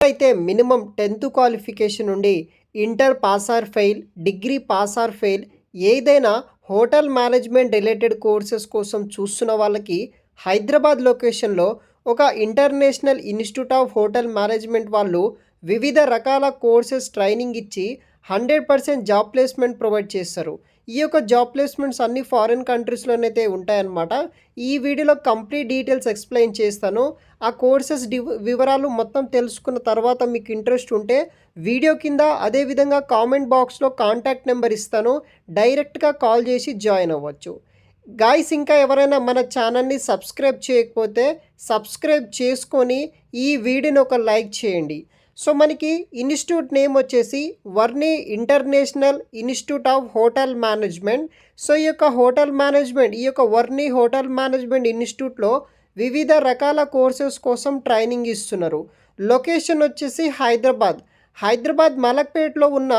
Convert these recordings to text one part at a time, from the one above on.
ఎవరైతే minimum 10th qualification నుండి inter pass or fail, degree pass or fail ఏదైనా hotel management related courses కోసం చూస్తున్న వాళ్ళకి హైదరాబాద్ లొకేషన్లో ఒక international institute of hotel management వాళ్ళు వివిధ రకాల కోర్సెస్ ట్రైనింగ్ ఇచ్చి 100% జాబ్ ప్లేస్మెంట్ ప్రొవైడ్ చేస్తారు. ఈ యొక్క జాబ్ ప్లేస్మెంట్స్ అన్ని ఫారిన్ కంట్రీస్లోనైతే ఉంటాయన్నమాట. ఈ వీడియోలో కంప్లీట్ డీటెయిల్స్ ఎక్స్ప్లెయిన్ చేస్తాను. ఆ కోర్సెస్ వివరాలు మొత్తం తెలుసుకున్న తర్వాత మీకు ఇంట్రెస్ట్ ఉంటే వీడియో కింద అదేవిధంగా కామెంట్ బాక్స్లో కాంటాక్ట్ నెంబర్ ఇస్తాను, డైరెక్ట్గా కాల్ చేసి జాయిన్ అవ్వచ్చు. గాయ్స్, ఇంకా ఎవరైనా మన ఛానల్ని సబ్స్క్రైబ్ చేయకపోతే సబ్స్క్రైబ్ చేసుకొని ఈ వీడియోని ఒక లైక్ చేయండి. సో మనకి ఇన్స్టిట్యూట్ నేమ్ వచ్చేసి Varni international institute of hotel management. So ఈ యొక్క హోటల్ మేనేజ్మెంట్, ఈ యొక్క వర్ని హోటల్ మేనేజ్మెంట్ ఇన్స్టిట్యూట్లో వివిధ రకాల కోర్సెస్ కోసం ట్రైనింగ్ ఇస్తున్నారు. లొకేషన్ వచ్చేసి హైదరాబాద్ మలక్పేట్లో ఉన్న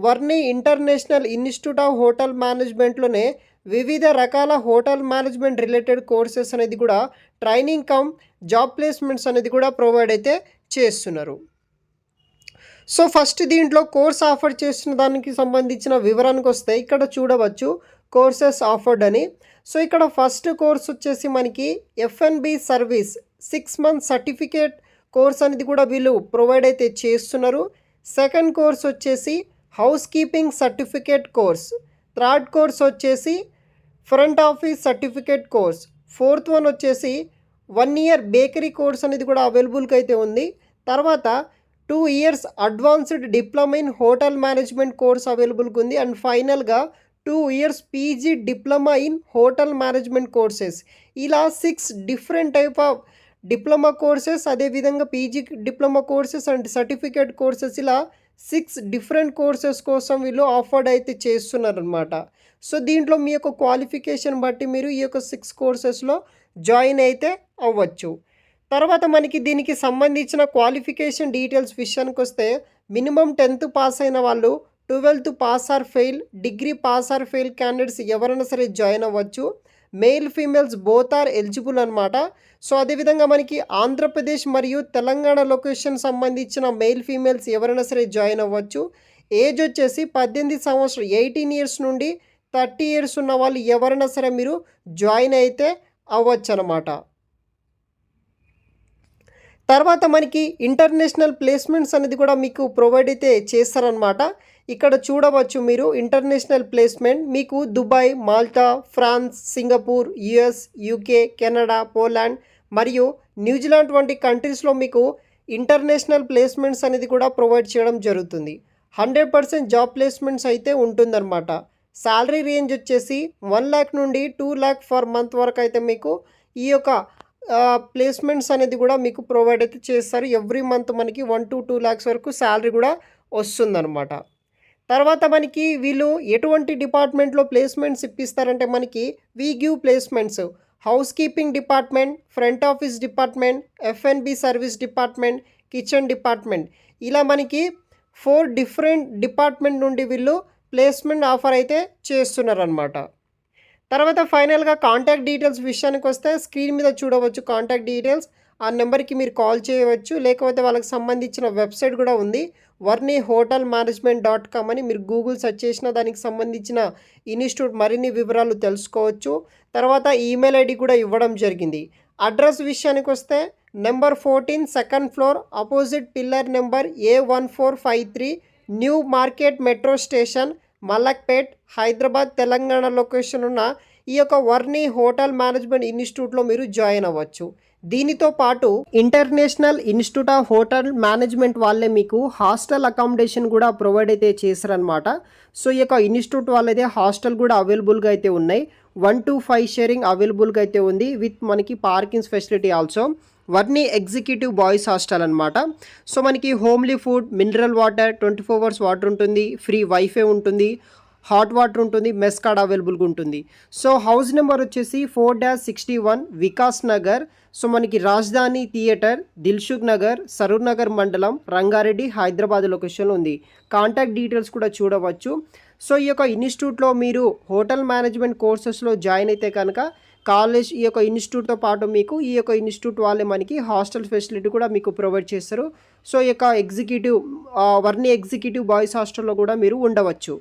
Varni international institute of hotel మేనేజ్మెంట్లోనే వివిధ రకాల హోటల్ మేనేజ్మెంట్ రిలేటెడ్ కోర్సెస్ అనేది కూడా ట్రైనింగ్ కమ్ జాబ్ ప్లేస్మెంట్స్ అనేది కూడా ప్రొవైడ్ అయితే చేస్తున్నారు. సో ఫస్ట్ దీంట్లో కోర్స్ ఆఫర్ చేస్తున్న దానికి సంబంధించిన వివరానికి వస్తే ఇక్కడ చూడవచ్చు కోర్సెస్ ఆఫర్డ్ అని. సో ఇక్కడ ఫస్ట్ కోర్స్ వచ్చేసి మనకి F&B service 6 month certificate course అనేది కూడా వీళ్ళు ప్రొవైడ్ అయితే చేస్తున్నారు. సెకండ్ కోర్స్ వచ్చేసి housekeeping certificate course. Third course వచ్చేసి front office certificate course. Fourth one వచ్చేసి 1 year బేకరీ కోర్స్ అనేది కూడా అవైలబుల్గా అయితే ఉంది. తర్వాత 2 years advanced diploma in hotel management course అవైలబుల్గా ఉంది. అండ్ ఫైనల్గా 2 years PG diploma in hotel management courses. ఇలా 6 different type of diploma courses, అదేవిధంగా PG diploma courses and certificate courses, ఇలా 6 డిఫరెంట్ కోర్సెస్ కోసం వీళ్ళు ఆఫర్డ్ అయితే చేస్తున్నారనమాట. సో దీంట్లో మీ యొక్క క్వాలిఫికేషన్ బట్టి మీరు ఈ యొక్క 6 కోర్సెస్లో జాయిన్ అయితే అవ్వచ్చు. తర్వాత మనకి దీనికి సంబంధించిన క్వాలిఫికేషన్ డీటెయిల్స్ విషయానికి వస్తే మినిమం 10th పాస్ అయిన వాళ్ళు, 12th pass or fail, degree pass or fail candidates ఎవరైనా సరే జాయిన్ అవ్వచ్చు. Male females both are eligible అనమాట. సో అదేవిధంగా మనకి ఆంధ్రప్రదేశ్ మరియు తెలంగాణ లొకేషన్ సంబంధించిన మేల్ ఫీమేల్స్ ఎవరైనా సరే జాయిన్ అవ్వచ్చు. ఏజ్ వచ్చేసి 18 సంవత్సరాలు 18 years నుండి 30 years ఉన్న వాళ్ళు ఎవరైనా సరే మీరు జాయిన్ అయితే అవ్వచ్చు అనమాట. తర్వాత మనకి ఇంటర్నేషనల్ ప్లేస్మెంట్స్ అనేది కూడా మీకు ప్రొవైడ్ అయితే చేస్తారనమాట. ఇక్కడ చూడవచ్చు మీరు ఇంటర్నేషనల్ ప్లేస్మెంట్ మీకు Dubai, Malta, France, Singapore, US, UK, Canada, Poland మరియు న్యూజిలాండ్ వంటి కంట్రీస్లో మీకు ఇంటర్నేషనల్ ప్లేస్మెంట్స్ అనేది కూడా ప్రొవైడ్ చేయడం జరుగుతుంది. 100% జాబ్ ప్లేస్మెంట్స్ అయితే ఉంటుందన్నమాట. శాలరీ రేంజ్ వచ్చేసి 1 lakh నుండి 2 lakh ఫర్ మంత్ వరకు అయితే మీకు ఈ యొక్క ప్లేస్మెంట్స్ అనేది కూడా మీకు ప్రొవైడ్ అయితే చేస్తారు. ఎవ్రీ మంత్ మనకి 1 to 2 lakhs వరకు శాలరీ కూడా వస్తుందన్నమాట. తర్వాత మనకి వీళ్ళు ఎటువంటి డిపార్ట్మెంట్లో ప్లేస్మెంట్స్ ఇప్పిస్తారంటే మనకి we give placements house keeping department, front office department, F&B service department, kitchen department, ఇలా మనకి 4 డిఫరెంట్ డిపార్ట్మెంట్ నుండి వీళ్ళు ప్లేస్మెంట్ ఆఫర్ అయితే చేస్తున్నారనమాట. తర్వాత ఫైనల్గా కాంటాక్ట్ డీటెయిల్స్ విషయానికి వస్తే స్క్రీన్ మీద చూడవచ్చు కాంటాక్ట్ డీటెయిల్స్. ఆ నెంబర్కి మీరు కాల్ చేయవచ్చు, లేకపోతే వాళ్ళకి సంబంధించిన వెబ్సైట్ కూడా ఉంది warnihotelmanagement.com అని. మీరు గూగుల్ సెర్చ్ చేసిన దానికి సంబంధించిన ఇన్స్టిట్యూట్ మరిన్ని వివరాలు తెలుసుకోవచ్చు. తర్వాత ఈమెయిల్ ID కూడా ఇవ్వడం జరిగింది. అడ్రస్ విషయానికి వస్తే number 14 2nd floor opposite pillar number A1453 new market metro station, Malakpet, Hyderabad, Telangana location ఉన్న ఈ యొక్క వర్ని హోటల్ మేనేజ్మెంట్ ఇన్స్టిట్యూట్లో మీరు జాయిన్ అవ్వచ్చు. దీనితో పాటు international institute of hotel management వాళ్ళే మీకు హాస్టల్ అకామిడేషన్ కూడా ప్రొవైడ్ అయితే చేశారనమాట. సో ఈ యొక్క ఇన్స్టిట్యూట్ వాళ్ళైతే హాస్టల్ కూడా అవైలబుల్గా అయితే ఉన్నాయి. 1 to 5 షేరింగ్ అవైలబుల్గా అయితే ఉంది విత్ మనకి parkings facility also. Varni executive boys hostel అనమాట. సో మనకి homely food, mineral water, 24 hours water ఉంటుంది, ఫ్రీ వైఫై ఉంటుంది, హాట్ వాటర్ ఉంటుంది, మెస్ కార్డ్ అవైలబుల్గా ఉంటుంది. సో హౌస్ నెంబర్ వచ్చేసి 4-61 వికాస్ నగర్. సో మనకి రాజధాని థియేటర్, దిల్సుఖ్ నగర్, సరూర్ నగర్ మండలం, రంగారెడ్డి, హైదరాబాద్ లొకేషన్లో ఉంది. కాంటాక్ట్ డీటెయిల్స్ కూడా చూడవచ్చు. సో ఈ యొక్క ఇన్స్టిట్యూట్లో మీరు హోటల్ మేనేజ్మెంట్ కోర్సెస్లో జాయిన్ అయితే కనుక కాలేజ్ ఈ యొక్క ఇన్‌స్టిట్యూట్‌తో పాటు మీకు ఈ యొక్క ఇన్‌స్టిట్యూట్ వాళ్ళే మనకి హాస్టల్ ఫెసిలిటీ కూడా మీకు ప్రొవైడ్ చేస్తారు. సో, ఈ యొక్క వర్ని ఎగ్జిక్యూటివ్ బాయ్స్ హాస్టల్‌లో కూడా మీరు ఉండవచ్చు.